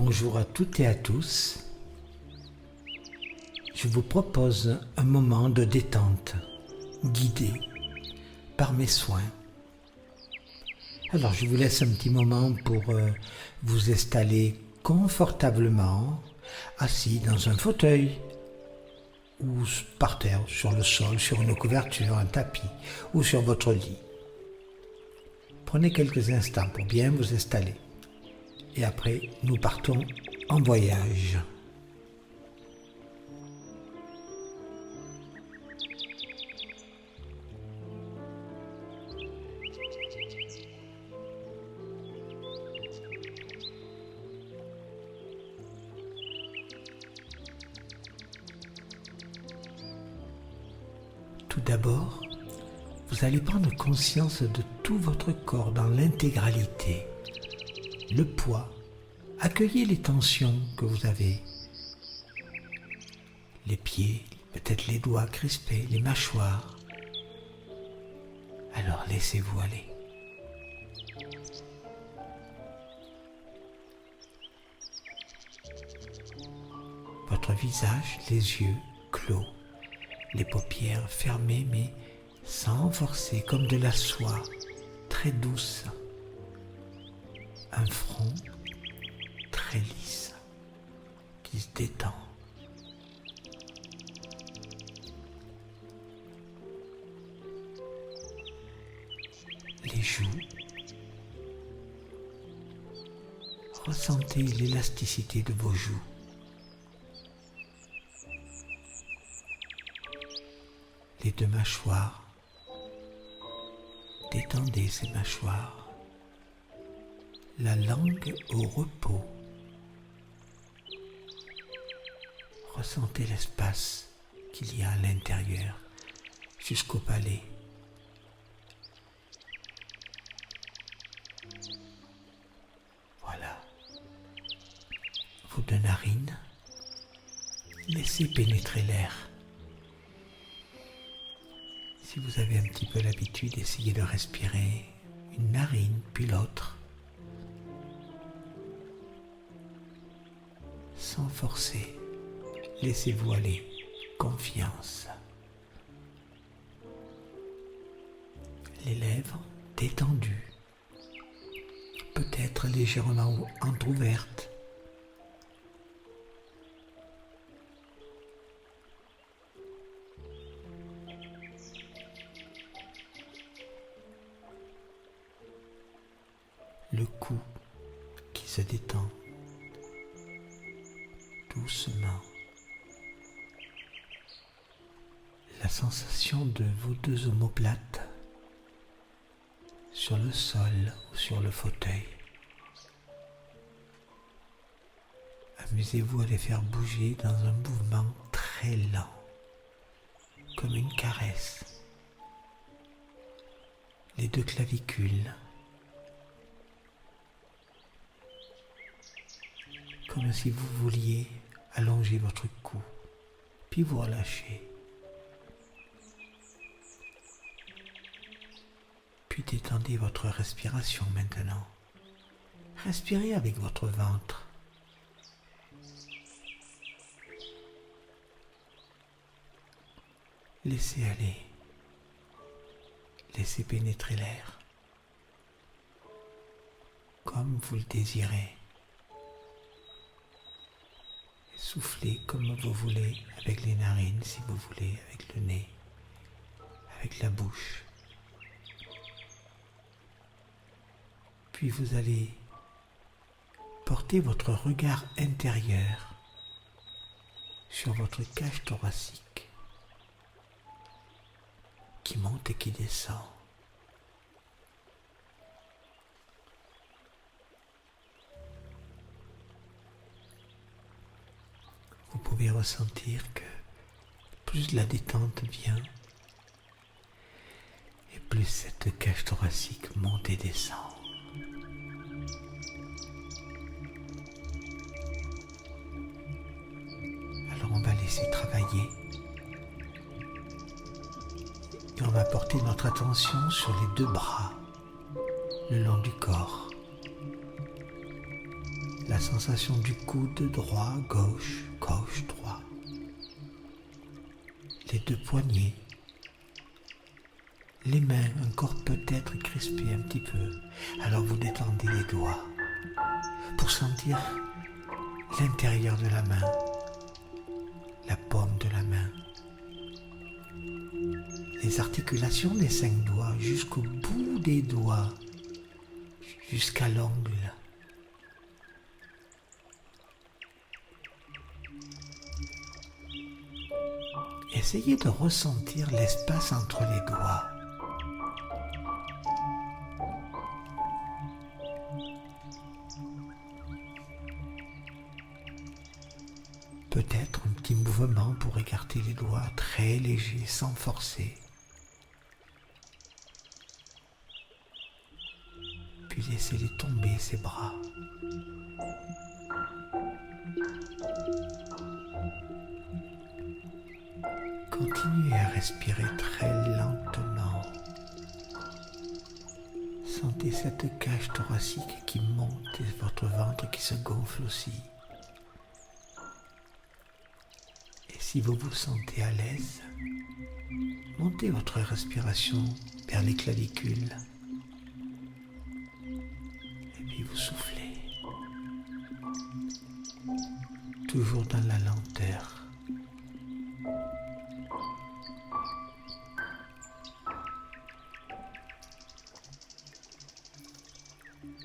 Bonjour à toutes et à tous. Je vous propose un moment de détente, guidé par mes soins. Alors je vous laisse un petit moment pour vous installer confortablement, assis dans un fauteuil ou par terre, sur le sol, sur une couverture, un tapis ou sur votre lit. Prenez quelques instants pour bien vous installer. Et après, nous partons en voyage. Tout d'abord, vous allez prendre conscience de tout votre corps dans l'intégralité. Le poids, accueillez les tensions que vous avez. Les pieds, peut-être les doigts crispés, les mâchoires. Alors laissez-vous aller. Votre visage, les yeux clos, les paupières fermées mais sans forcer, comme de la soie, très douce. Un front très lisse qui se détend. Les joues. Ressentez l'élasticité de vos joues. Les deux mâchoires. Détendez ces mâchoires. La langue au repos. Ressentez l'espace qu'il y a à l'intérieur jusqu'au palais. Voilà. Vos deux narines. Laissez pénétrer l'air. Si vous avez un petit peu l'habitude, essayez de respirer une narine puis l'autre. Sans forcer, laissez-vous aller, confiance. Les lèvres détendues, peut-être légèrement entrouvertes. Le cou qui se détend. Doucement. La sensation de vos deux omoplates sur le sol ou sur le fauteuil. Amusez-vous à les faire bouger dans un mouvement très lent, comme une caresse. Les deux clavicules, comme si vous vouliez allonger votre cou, puis vous relâchez. Puis détendez votre respiration maintenant. Respirez avec votre ventre. Laissez aller. Laissez pénétrer l'air, comme vous le désirez. Soufflez comme vous voulez, avec les narines si vous voulez, avec le nez, avec la bouche. Puis vous allez porter votre regard intérieur sur votre cage thoracique qui monte et qui descend. Vous pouvez ressentir que plus la détente vient et plus cette cage thoracique monte et descend. Alors on va laisser travailler et on va porter notre attention sur les deux bras le long du corps. La sensation du coude droit, gauche, gauche, droit. Les deux poignets. Les mains encore peut-être crispées un petit peu. Alors vous détendez les doigts pour sentir l'intérieur de la main, la paume de la main, les articulations des 5 doigts jusqu'au bout des doigts, jusqu'à l'ongle. Essayez de ressentir l'espace entre les doigts. Peut-être un petit mouvement pour écarter les doigts, très léger, sans forcer. Puis laissez-les tomber, ces bras. Continuez à respirer très lentement. Sentez cette cage thoracique qui monte et votre ventre qui se gonfle aussi. Et si vous vous sentez à l'aise, montez votre respiration vers les clavicules. Et puis vous soufflez. Toujours dans la lenteur.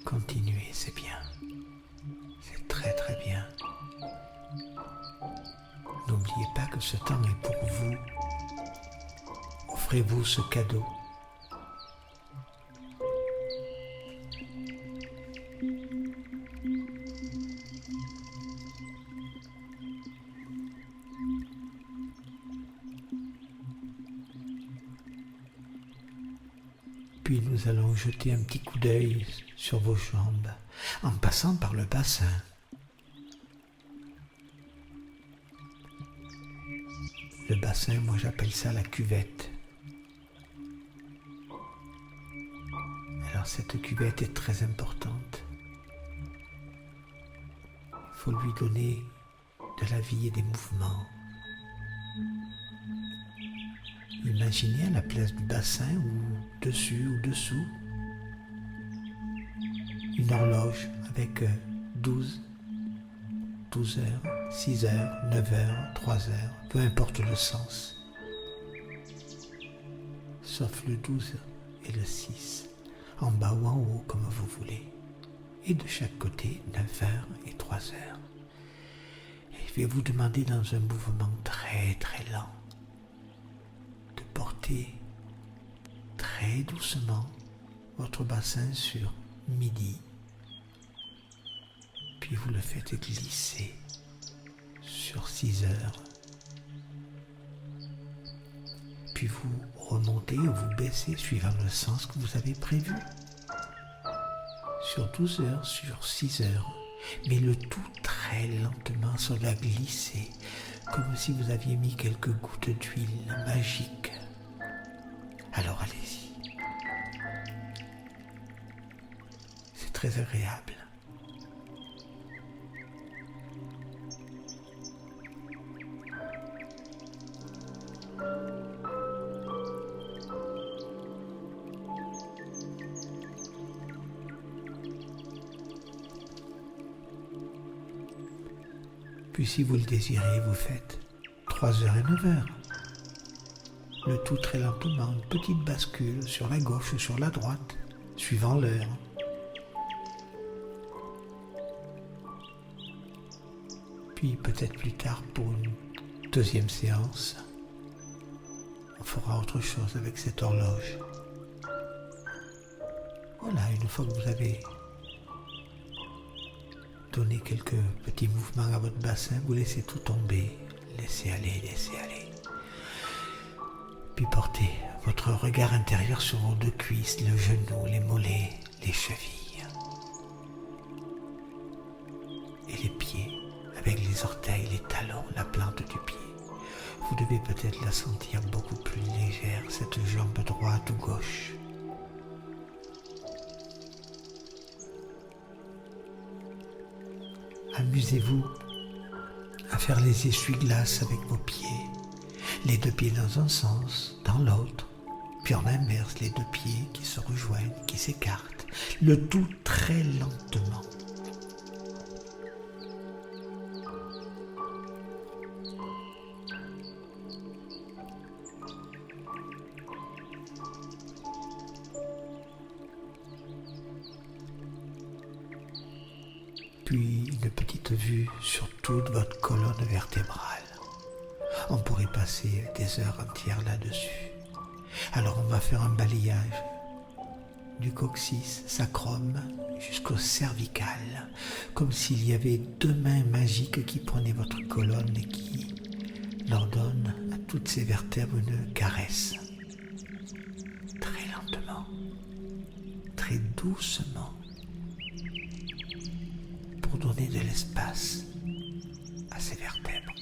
Continuez, c'est bien. C'est très très bien. N'oubliez pas que ce temps est pour vous. Offrez-vous ce cadeau. Puis nous allons jeter un petit coup d'œil sur vos jambes en passant par le bassin. Le bassin, moi j'appelle ça la cuvette. Alors cette cuvette est très importante. Il faut lui donner de la vie et des mouvements. Imaginez à la place du bassin ou dessus ou dessous une horloge avec 12 heures, 6 heures, 9 heures, 3 heures, peu importe le sens. Sauf le 12 et le 6, en bas ou en haut comme vous voulez. Et de chaque côté, 9 heures et 3 heures. Et je vais vous demander dans un mouvement très très lent de porter très doucement votre bassin sur midi. Puis vous le faites glisser sur 6 heures. Puis vous remontez ou vous baissez suivant le sens que vous avez prévu. Sur 12 heures, sur 6 heures. Mais le tout très lentement, ça va glisser, comme si vous aviez mis quelques gouttes d'huile magique. Alors allez-y. C'est très agréable. Puis si vous le désirez, vous faites 3 heures et 9 heures. Le tout très lentement, une petite bascule sur la gauche ou sur la droite, suivant l'heure. Puis peut-être plus tard pour une deuxième séance, on fera autre chose avec cette horloge. Voilà, une fois que vous avez donné quelques petits mouvements à votre bassin, vous laissez tout tomber, laissez aller, laissez aller. Puis portez votre regard intérieur sur vos deux cuisses, le genou, les mollets, les chevilles et les pieds, avec les orteils, les talons, la plante du pied. Vous devez peut-être la sentir beaucoup plus légère, cette jambe droite ou gauche. Amusez-vous à faire les essuie-glaces avec vos pieds, les deux pieds dans un sens, dans l'autre, puis en inverse, les deux pieds qui se rejoignent, qui s'écartent, le tout très lentement. Puis une petite vue sur toute votre colonne vertébrale. On pourrait passer des heures entières là-dessus. Alors on va faire un balayage du coccyx, sacrum, jusqu'au cervical, comme s'il y avait deux mains magiques qui prenaient votre colonne et qui leur donnent à toutes ces vertèbres une caresse. Très lentement, très doucement, pour donner de l'espace à ces vertèbres.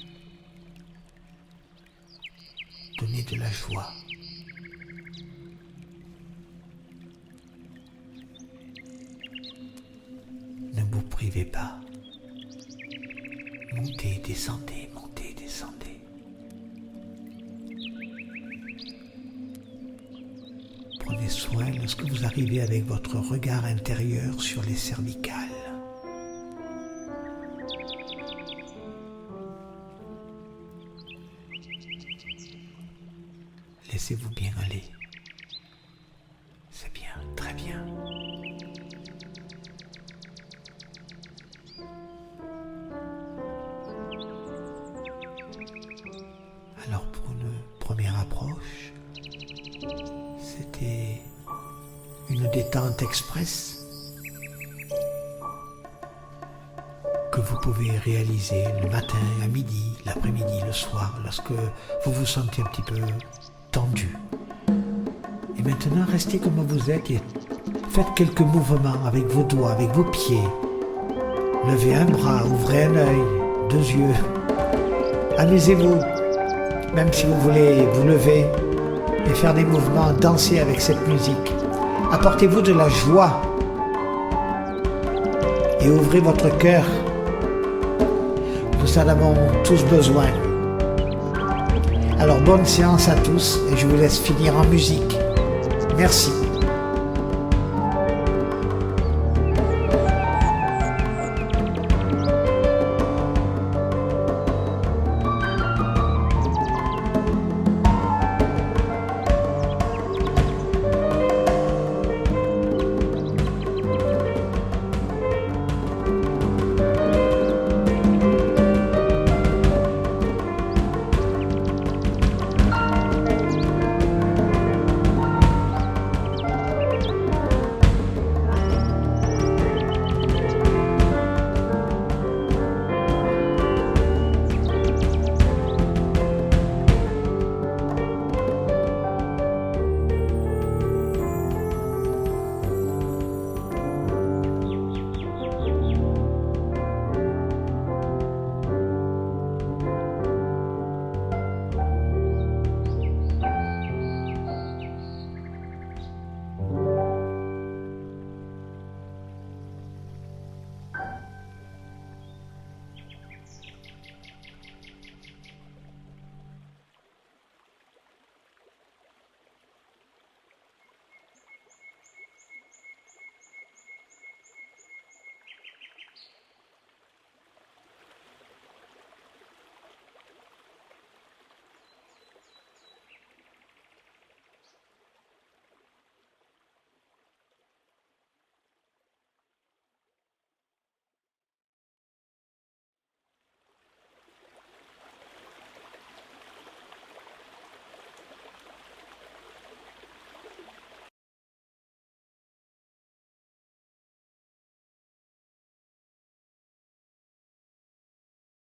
Donner de la joie. Ne vous privez pas. Montez, descendez, montez, descendez. Prenez soin lorsque vous arrivez avec votre regard intérieur sur les cervicales. Laissez-vous bien aller. C'est bien, très bien. Alors pour une première approche, c'était une détente express que vous pouvez réaliser le matin, à midi, l'après-midi, le soir, lorsque vous vous sentez un petit peu tendu. Et maintenant, restez comme vous êtes et faites quelques mouvements avec vos doigts, avec vos pieds. Levez un bras, ouvrez un œil, deux yeux. Amusez-vous, même si vous voulez vous lever et faire des mouvements, danser avec cette musique. Apportez-vous de la joie et ouvrez votre cœur. Nous en avons tous besoin. Alors bonne séance à tous et je vous laisse finir en musique. Merci.